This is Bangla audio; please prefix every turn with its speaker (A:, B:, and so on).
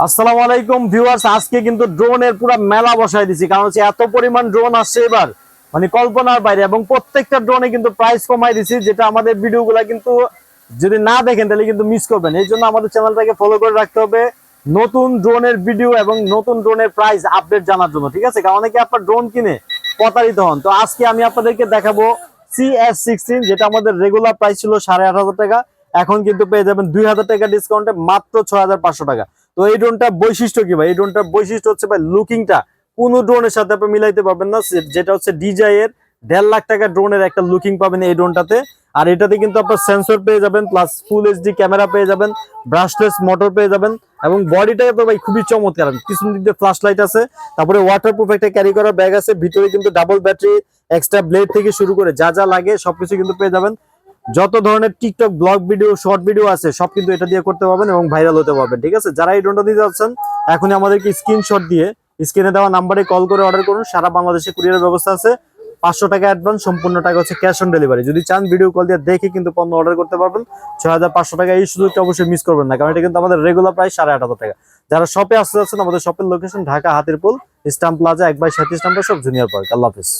A: আসসালামু আলাইকুম ভিউয়ার্স, আজকে কিন্তু ড্রোনের পুরো মেলা বসায় দিছি। কারণ হচ্ছে এত পরিমাণ ড্রোন আসছে এবার, মানে কল্পনার বাইরে, এবং প্রত্যেকটা ড্রোনে কিন্তু প্রাইস কমাই দিছি, যেটা আমাদের ভিডিওগুলা কিন্তু যদি না দেখেন তাহলে কিন্তু মিস করবেন। এই জন্য আমাদের চ্যানেলটাকে ফলো করে রাখতে হবে নতুন ড্রোনের ভিডিও এবং নতুন ড্রোনের প্রাইস আপডেট জানার জন্য, ঠিক আছে? কারণ অনেকে আপনার ড্রোন কিনে প্রতারিত হন। তো আজকে আমি আপনাদেরকে দেখাবো CS16, যেটা আমাদের রেগুলার প্রাইস ছিল 8,500 টাকা, এখন কিন্তু পেয়ে যাবেন 2,000 টাকা ডিসকাউন্টে মাত্র 6,500 টাকা। তো এই ড্রোনটা বৈশিষ্ট্য কি ভাই? এই ড্রোনটার বৈশিষ্ট্য হচ্ছে ভাই লুকিংটা কোন ড্রোনের সাথে আপনি মিলাইতে পারবেন না। যেটা হচ্ছে DJI এর 1.5 লাখ টাকা ড্রোনের একটা লুকিং পাবেন এই ড্রোনটাতে। আর এটাতে কিন্তু আপনার সেন্সর পেয়ে যাবেন, প্লাস ফুল HD ক্যামেরা পেয়ে যাবেন, ব্রাশলেস মোটর পেয়ে যাবেন, এবং বডিটা তো ভাই খুবই চমৎকার। পিছন দিক দিয়ে ফ্ল্যাশ লাইট আছে, তারপরে ওয়াটারপ্রুফ একটা ক্যারি করা ব্যাগ আছে, ভিতরে কিন্তু ডাবল ব্যাটারি, এক্সট্রা ব্লেড থেকে শুরু করে যা যা লাগে সবকিছু কিন্তু পেয়ে যাবেন। যত ধরনের TikTok blog video, short video আছে সব কিন্তু এটা দিয়ে করতে পারবেন এবং ভাইরাল হতে পারবেন, ঠিক আছে? যারা এই ড্রোনটা দিতে যাচ্ছেন এখনই আমাদেরকে স্ক্রিনশট দিয়ে স্ক্রিনে দেওয়া নাম্বারে কল করে অর্ডার করুন। সারা বাংলাদেশে কুরিয়ারের ব্যবস্থা আছে। 500 টাকা অ্যাডভান্স, সম্পূর্ণ টাকা হচ্ছে ক্যাশ অন ডেলিভারি। যদি চান ভিডিও কল দিয়ে দেখে কিন্তু পণ্য অর্ডার করতে পারবেন। 6,500 টাকা, এই সুযোগটা অবশ্যই মিস করবেন না, কারণ এটা কিন্তু আমাদের রেগুলার প্রাইস 8,500 টাকা। যারা শপে আসতে যাচ্ছেন, আমাদের শপের location Dhaka Hatirpul, eastern plaza 1/37 নম্বর, সব জুনিয়র পার্ক। আল্লাহ হাফেজ।